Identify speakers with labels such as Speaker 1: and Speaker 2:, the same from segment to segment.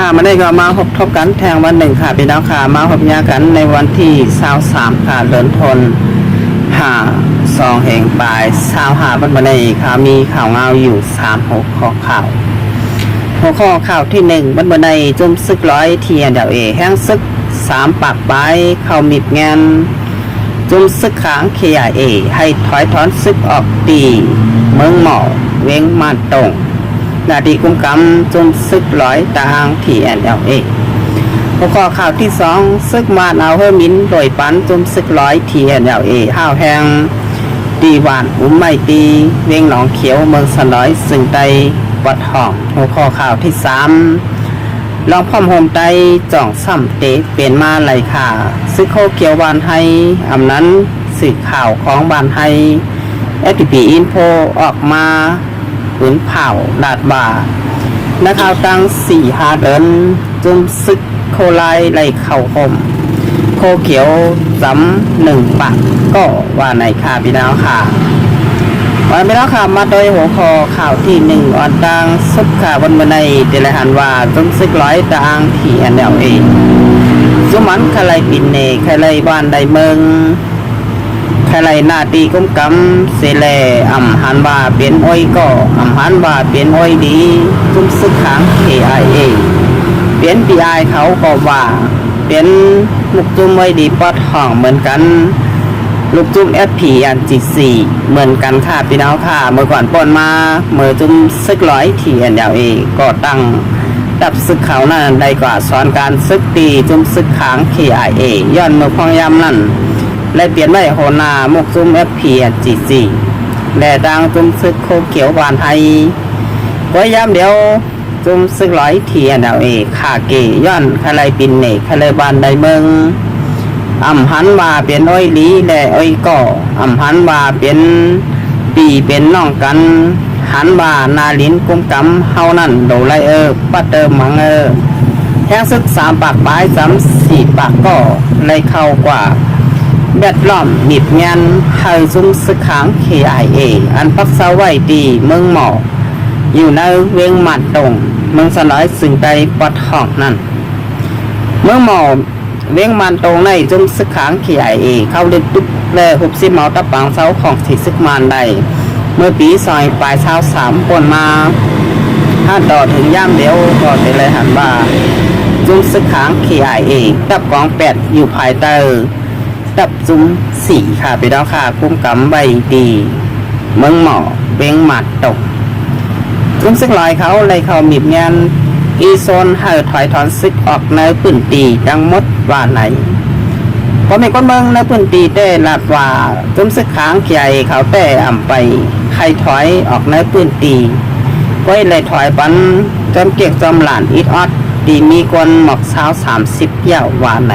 Speaker 1: ค่ะมาได้ก็มาพบทบกันแทงวันหนึ่งค่ะพี่น้องค่ะมาพบญากันในวันที่23ค่ะเดือนธันวา2แห่งปลาย25วันนี้ค่ะมีข่าวเงาอยู่3หัวข้อข่าวหัวข้อข่าวที่1วันนี้จุ่มซึกร้อยเทียนเดาเอแห้งซึก3ปากปลายเข้ามิดงานจุ่มซึกขางเคไอให้ถอยถอนซึกออกตีเมืองหมอเว้งมาตรงนาดีกุมกำจุ่มซึกร้อยตางที่NLAหัวข้อข่าวที่2ซึกมาเอาเฮมินโดยปันจุ่มซึกร้อยที่NLAห้าวแหงตีหวานไม่ตีเวียงหนองเขียวเมืองสนอยสึงไตวัดห้องหัวข้อข่าวที่3ลองพ่อมโฮมไตจ่องซ้ำเตะเปลี่ยนมาไหลขาซึกโคเขียวบานให้อำนั้นสื่อข่าวของบานให้FPP Info ออกมาปืนเผาดาดบ่านักข่าวตั้ง4-5 เดือนจุ่มซึกโคไลไหลเข่าคมโคเขียวซ้ำ1 ปากก็ว่าในข่าวพี่น้องค่ะวันพี่น้องค่ะมาโดยหัวข้อข่าวที่1อ่อนดังสุดค่ะวันในเดลหันว่าจุ่มซึกร้อยตางที่NLAจุ่มมันใครปินเนใครบ้านใดเมืองใครหน้าตีกุ้มกำเสแลหันว่าเปลี่ยนอ้อยก็หันว่าเปลี่ยนอ้อยดีจุ่มซึกขาง KIA เปลี่ยน PI เขาก็ว่าเปลี่ยนลูกจุ่มอ้อยดีปอดห้องเหมือนกันลูกจุ่ม FP GC เหมือนกันค่ะพี่น้องค่ะเมื่อก่อนป่นมาเมื่อจุ่มซึกร้อยที่NLAก็ตั้งดับซึกเขานั่นได้กว่าสอนการซึกตีจุ่มซึกขาง KIA ย้อนเมื่อพองยามนั่นและเปลี่ยนไว้โหนามุกซุ่ม FP GC และดังจุ่มซึกโคเขียวบานไทยพยายามเดี๋ยวจุ่มซึกร้อยที่NLAขาเกย้อนใครปินเนใครบานใดเมืองหันว่าเปลี่ยนอ้อยลีและอ้อยก่อหันว่าเปลี่ยนปีเป็นน้องกันหันว่านาลินกุมกำเฮานั่นโดไลปัตเตอร์มังแห้งซึก3 ปากปลาย4 ปากก็เลยเข้ากว่าแบดล้อมมิดงานให้ซุ่มซึกขาง KIA อันพักเสาไว้ดีเมืองหมออยู่ในเวียงหมัดตรงเมืองสนอยสึงใดปอดห้องนั่นเมืองหมอเวียงมันตรงในจุ่มซึกขาง KIA เข้าเล่นตุ๊บและ60 เมาตะปังเสาของที่ซึกมันได้เมื่อปีซอยปลายเช้า3ปนมาถ้าต่อถึงย่ามเดียวก็จะเลยหันว่าจุ่มซึกขาง KIA ตับกอง8อยู่ภายใต้ดับจุ่ม4ค่ะไปแล้วค่ะคุ้มกำใบดีเมืองหมอเวียงหมัดตกจุ่มซึกลอยเขาเลยเขามีงานอีโซนให้ถอยถอนซึกออกในพื้นตีดังมดว่าไหนพอมีคนเมืองในพื้นตีได้ลาดว่าจุ่มซึกขางใหญ่เขาแต่ไปใครถอยออกในพื้นตีก็เลยถอยปันจำเกียกจำหลานอีดออดดีมีคนหมอกเช้า30เย่าว่าไหน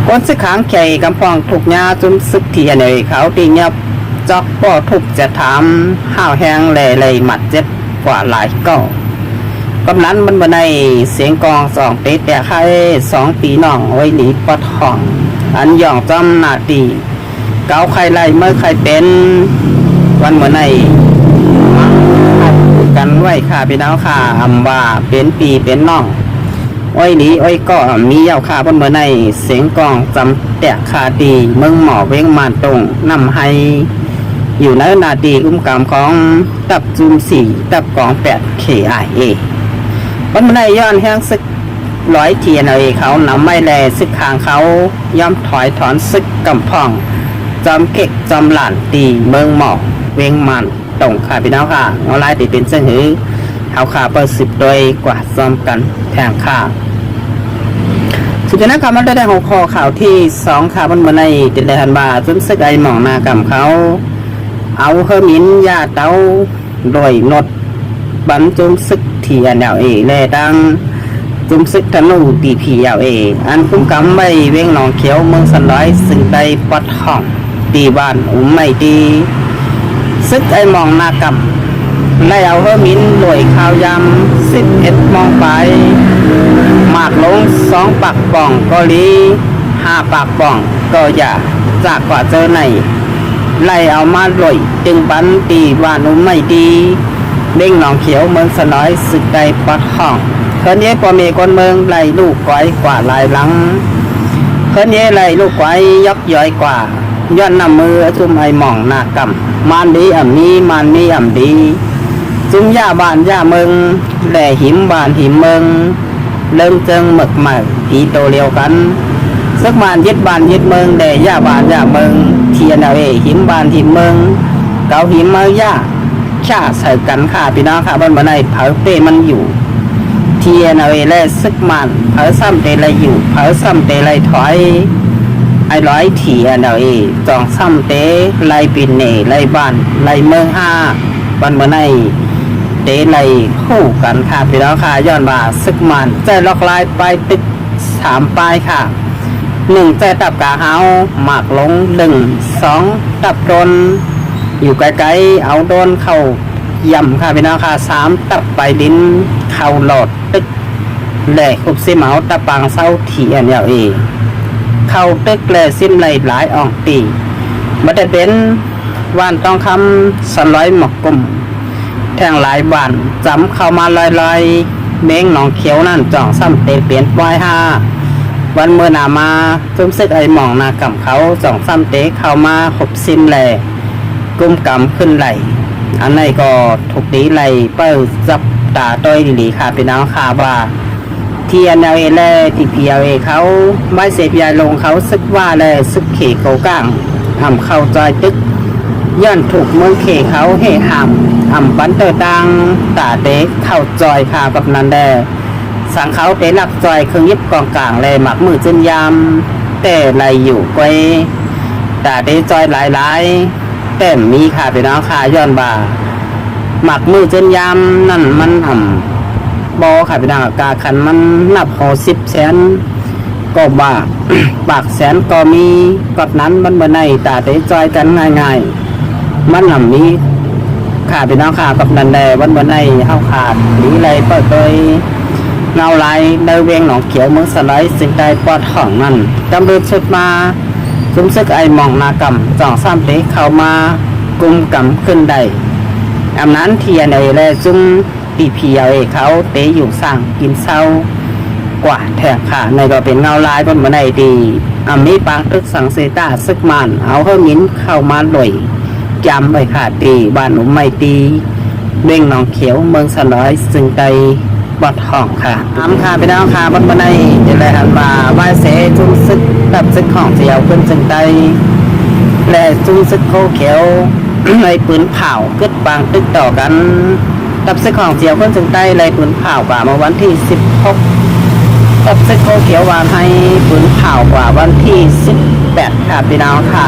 Speaker 1: คนซึกขางใหญ่กำพองถูกยาจุ่มซึกที่ไหนเขาตีเงียบจอกป่อถูกจะถามห้าวแห้งเลยหมัดเจ็บกว่าหลายก็กำนั้นมันบันไดเสียงกอง2 เตะแต่ใคร2 ปีน้องไว้หนีปอดห้องอันย่องจำนาตีเกาใครไล่เมื่อใครเป็นวันเหมือนในกันไว้ค่ะพี่น้องค่ะว่าเป็นปีเป็นน้องไว้หนีไว้ก็มีเย้าค่ะบนเหมือนในเสียงกองจำแต่คาตีเมืองหมอเว้งมาตรงนำให้อยู่ในนาตีอุ้มกำของตับจุ่ม4 ตับกอง8 KIAวันในย้อนแห้งซึกร้อยที่NLAเขานำไม่แลซึกขางเขาย่อมถอยถอนซึกกำพองจอมเก็กจอมหลานตีเมืองหมอกเวียงมันตรงค่ะพี่น้องค่ะเอาไล่ตีเป็นเส้นหือเขาขาเปิด10โดยกว่าซ้อมกันแทงค่ะสุดท้ายนะครับมันได้ของคอข่าวที่2ค่ะมันมาในติดเลยทันบาจนซึกไอหมองนากำเขาเอาเฮมินยาเต้าโดยนดบรรจุซึกที่NLAและดังจุ่มซึกธนูตีPLAอันคุ้มกำใบเวียงหนองเขียวเมืองสันร้อยสึงใดปอดห้องตีบ้านไม่ดีซึกไอมองนากำไล่เอาเฮมินหน่วยข่าวยำ11 มองไปหมากลง2 ปากป่องก็ลี5 ปากป่องก็อย่าจากกว่าเจอในไล่เอามาหน่วยจึงบันตีบ้านไม่ดี เด้งหนองเขียวเมืองสะน้อยสึกใดปอดห้องเคินเย่ปอเมคนเมืองไล่ลูกก้อยกว่าลายหลังเคินเย่ไล่ลูกก้อยยกย้อยกว่าย้อนนำมือจุ่มไอหม่องหน้ากำมันดีอ่ำนี้มันนี้อ่ำดีจุ่มย่าบ้านย่าเมืองแหล่หิมบ้านหิมเมืองเริ่มเจิงหมึกใหม่ผีโตเลียวกันสักบ้านยึดบ้านยึดเมืองแหล่ย่าบ้านย่าเมืองเทียนเอาหิมบ้านหิมเมืองเกาหิมเมืองย่าชาใส่กันค่ะพี่น้องค่ะบ้านบ้านในเผาเป้มันอยู่เทียนเอาแล่ซึกมันเผาซ้ำเตไรอยู่เผาซ้ำเตไรถอยไอ้ร้อยเทียนเอาจองซ้ำเตไรปินเน่ไรบ้านไรเมืองห้าบ้านบ้านในเตไรคู่กันค่ะพี่น้องค่ะย้อนว่าซึกมันใจล็อกลายไปตึก3ปลายค่ะ1ใจตับกาเฮาหมากลง1 2ตับโดนอยู่ไกลๆเอาโดนเข้าย่ำค่ะพี่น้องค่ะ3ตับไปลิ้นเข้าหลอดตึกแหล่คุบซิเมาตะปังเศร้าเทียนเข้าตึกแหล่ซิมไหลหลายอ่องตีบัดเป็นว่านต้องคำสลอยหมกกลุ่มแทงหลายบานจำเข้ามาลอยเม้งหนองเขียวนั่นจ่องซ้ำเตเปลี่ยนปลาย5วันเมื่อนามาจุ่มซึกไอหมองนากำเขาจ่องซ้ำเตเข้ามาขบซิมแหล่กุ้มกำขึ้นไหลอันไหนก็ถูกดีไหลเปิ้ลจับตาต้อยดีค่ะพี่น้องค่ะว่าทีเอ็นเอแล่ทีพีเอเขาไม่เสพยาลงเขาซึกว่าแล่ซึกเขโกก้างทำเข้าจอยตึกย้อนถูกเมืองเขเขาเฮหำปันเตอตังตาเตะเข้าจอยค่ะกับนันแดสังเขาเตะหลักจอยเครื่องยิบกองกลางเลยหมักมือจนยามแต่ไหลอยู่ไกวตาเตะจอยหลายแต่มีค่ะพี่น้องค่ะย้อนบ่าหมักมือจนยามนั่นมันบอค่ะพี่น้องกาขันมันนับหอ10 แสนก็บ่า ปากแสนก็มีกับนั้นมันบ่ในตาเตะจอยกันง่ายๆมันมีค่ะพี่น้องค่ะกับนันแดวันบ่ในเฮาขาดหรือไรเปิดโดยเงาลายในเวียงหนองเขียวเมืองสไลด์สิ่งใดปอดห้องนั่นจำเริญสุดมาคุ้มซึกไอหมองนากำจ่องซ้ำเตะเข้ามากุมกำขึ้นได้อำนั้นเทียนและจุ้มปีพีเขาเตะอยู่สร้างกินเศร้ากว่าแทกค่ะในก็เป็นเงาลายบนบันไดดีมีปางตึกสังเสตาซึกมันเอาเข้ามิ้นเข้ามาหน่อยจำไปค่ะตีบ้านหนุ่มไม่ตีเด้งหนองเขียวเมืองสลอยซึ่งใจบอดห้องค่ะค่ะไปแล้วค่ะบนบันไดจะเลยหันมาไหว้เสจุ้มซึกแบบซึกของเสียวขึ้นซึ่งใจและจุ้มซึกโคเขียวในปืนเผาเกิดบางตึกต่อกันตับซึกของเสียวขึ้นซึ่งใจในปืนเผากว่าเมื่อวันที่16ตับซึกโคเขียววางให้ปืนเผากว่าวันที่18ค่ะพี่น้องค่ะ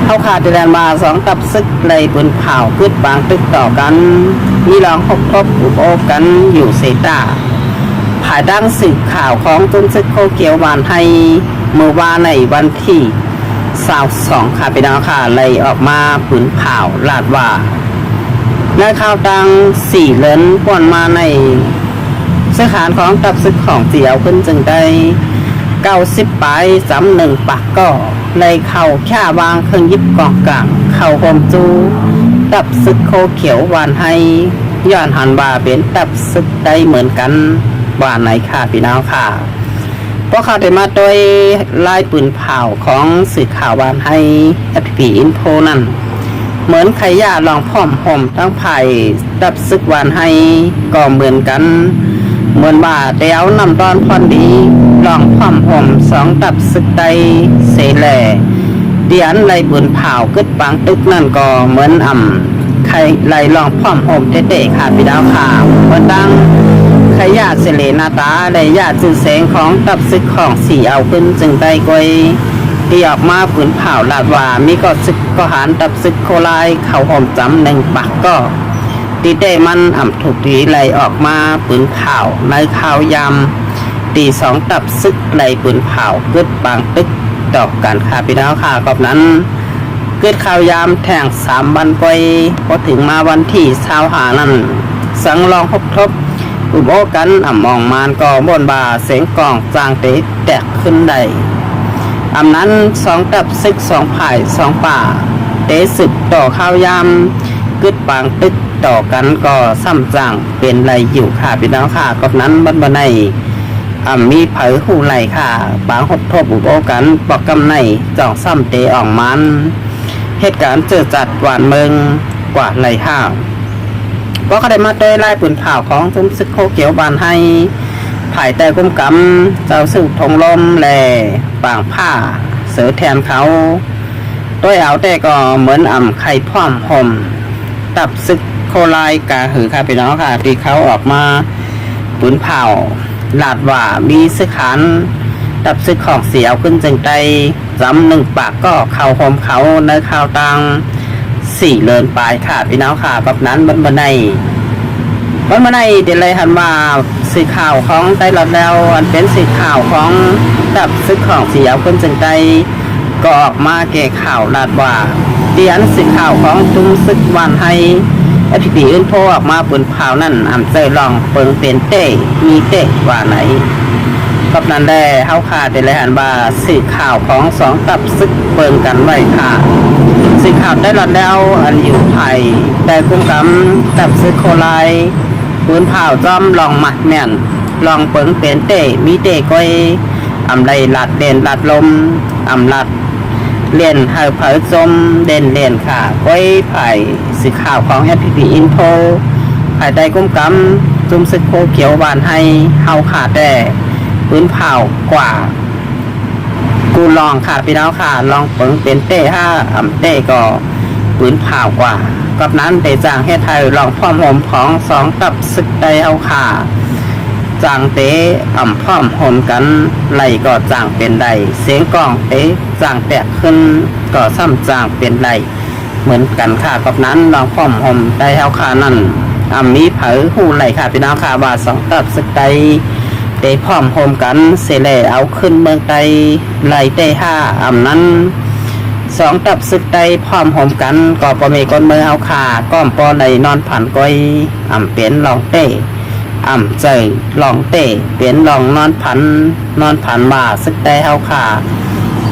Speaker 1: เข้าขาดแดนมา2ตับซึกในปืนเผาเกิดบางตึกต่อกันมีรองทบอุบโอบกันอยู่เซตาภายดังสืบข่าวของจุ้มซึกโคเขียววานให้เมื่อวานในวันที่22ค่ะพี่น้องค่ะเลยออกมาปืนเผาลาดว่าในข่าวดัง4 เลินป่วนมาในสถานของตับซึกของเสียวขึ้นจึงได้90 ปลาย1 ปากก็เลยเข่าแค่วางเครื่องยิบกองกลางเข่าโฮมจูตับซึกโคเขียววานให้ย้อนหันบาเป็นตับซึกได้เหมือนกันวานไหนค่ะพี่น้องค่ะเพราะเขาได้มาโดยลายปืนเผาของสื่อข่าววานให้ FP Info นั่นเหมือนไขยาลองพร้อมห่มทั้งไผ่ตับซึกวานให้ก็เหมือนกันเหมือนว่าเดี๋ยวนำตอนพอนดีลองพร้อมห่ม2ตับซึกไตเสแหล่เดียนไล่ปืนเผากึดบางตึกนั่นก็เหมือนไข่ไล่ลองพร้อมห่มเตะค่ะพี่ดาวค่ะเหมือนดังขยาเสเลนาตาได้ญาติจื่อแสงของตับซึกของสีเอาขึ้นจึงได้กวยที่ออกมาผืนเผาลาดว่ามีก็ซึกก็หารตับซึกโคลายเข่าหอมจำ1 ปักก็ตีได้มันถูกทีไหลออกมาปืนเผาในข่าวยำตี2 ตับซึกไหลปืนเผาเกิดบางตึกดอกกันค่ะพี่น้องค่ะกอบนั้นเกิดข่าวยามแทง3 วันกวยพอถึงมาวันที่25นั้นสังลองทบอุบโอกันมองมานก็บนบาเสียงกองจางเตะแตกขึ้นได้นั้น2 ตับซึก2 ผ่าย2 ป่าเตะสึกต่อข้าวยามกึดปางตึก ต่อกันก็ซ้ำจังเป็นไรอยู่ค่ะพี่น้องค่ะกับนั้นบันในมีเผยหูไหลค่ะบางหดทบอุโบกันปอกกำในจ่องซ้ำเตอ่องมันเหตุการณ์เจอจัดหวานเมืองกว่าไหลห้าก็ได้มาได้ไล่ปืนข่าวของซุ้มซึกโคเขียวบานให้ถ่ายแต่กุ้มกำเจ้าสืบทงลมแหล่ป่างผ้าเสือแทนเขาด้วยเอาแต่ก็เหมือนไข่พร้อมห่มตับซึกโคลายกาหือค่ะพี่น้องค่ะที่เขาออกมาปืนเผาลาดว่ามีซึกขันตับซึกของเสียวขึ้นจึงใจจำหนึ่งปากก็เข่าห่มเขาในข่าวตังสี่เลินปลายค่ะพี่น้องค่ะแบบนั้นบันในเดี๋ยวเลยหันมาสีข่าวของไต้หวันแล้วอันเป็นสีข่าวของตับซึกของเสียวขึ้นจึงใจก็ออกมาแก่ข่าวลาดว่าเตียนสีข่าวของจุ้มซึกวันให้FPP อื่นโทรออกมาปืนเผานั่นเจอลองเปิงเป็นเต้มีเต้ว่าไหนกับนั้นได้เฮาขาดเลยหันว่าสีข่าวของสองตับซึกเปิงกันไว้ค่ะสีข่าวได้รอดแล้วอันอยู่ไทยแต่คุ้มกำตับซึกโคไลปืนเผาจอมลองหมัดแม่นลองเปิงเป็นเต้มีเต้ก้อยไรลัดเด่นลัดลมลัดเล่นหายเผยจมเด่นเล่นค่ะก้อยไผ่สีข่าวของ FPP Info ภายใต้กุ้มกำจุ่มซึกโคเขียวบานให้เฮาขาดแต่ปืนเผากว่ากูลองค่ะพี่น้องค่ะลองเปิงเป็นเต้ห้าเต้ก็ปืนเผากว่ากับนั้นเตจางเฮ็ดไทยลองพร้อมโฮมของสองตับซึกได้เฮาขาจางเตะพร้อมโฮมกันไหลก็จางเป็นไดเสียงกล้องเตะจางแตกขึ้นก็ซ้ำจางเป็นไดเหมือนกันค่ะกับนั้นลองพร้อมโฮมได้เฮาขานั่นมีเผยหูไหลค่ะพี่น้องค่ะว่าสองตับซึกได้เตะพร้อมโฮมกันเสเลเอาขึ้นเมืองไตไหลเตะห้านั้นสองตับซึกได้พร้อมโฮมกันก็ปอมีก้นมือเฮาขาก้อมปอในนอนผ่านก้อยเป็นลองเตะใจลองเตะเปลี่ยนลองนอนผันมาซึกได้เฮาขา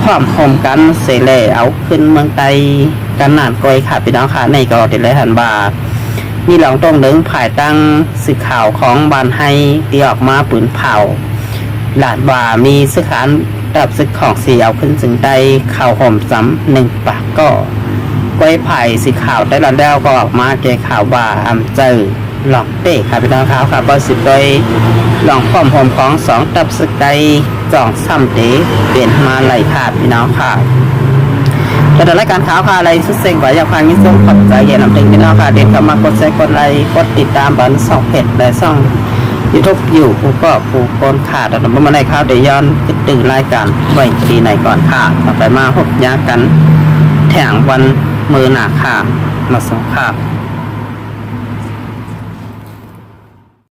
Speaker 1: พร้อมโฮมกันเสเลเอาขึ้นเมืองไตกันนานก้อยค่ะพี่น้องค่ะในก็ติดเลยหันบามีหลองตรงหนึ่งภายตั้งสื่อข่าวของบานให้ตีออกมาปืนเผาหลาดว่ามีสื่อขานดับซึกของเสียเอาขึ้นจึงได้ข่าวห่มซ้ำหนึ่งปากก็ก้อยไผ่สื่อข่าวได้แล้วก็ออกมาแก้ข่าวว่าเจอหลอกเตะค่ะพี่น้องครับค่ะก็สิบโดยหลองพร้อมห่มของสองดับซึกได้จ่องซ้ำเตะเปลี่ยนมาไหลขาดพี่น้องค่ะแต่รายการข่าวค่ะอะไรสุดเซ็งกว่าอยากฟังยิ่งส่งขอบใจอย่านำถึงพี่น้องค่ะเด็ดเข้ามากดแชร์กดไลค์กดติดตามบันส่องเพจและส่องYouTube อยู่ผู้ก็ผู้คนขาดแต่ผมมาในข่าวเดี๋ยวย้อนตื่นรายการไว้ทีไหนก่อนค่ะต่อไปมาพบยากันแถงวันมือหนาค่ะมาส่งข่าว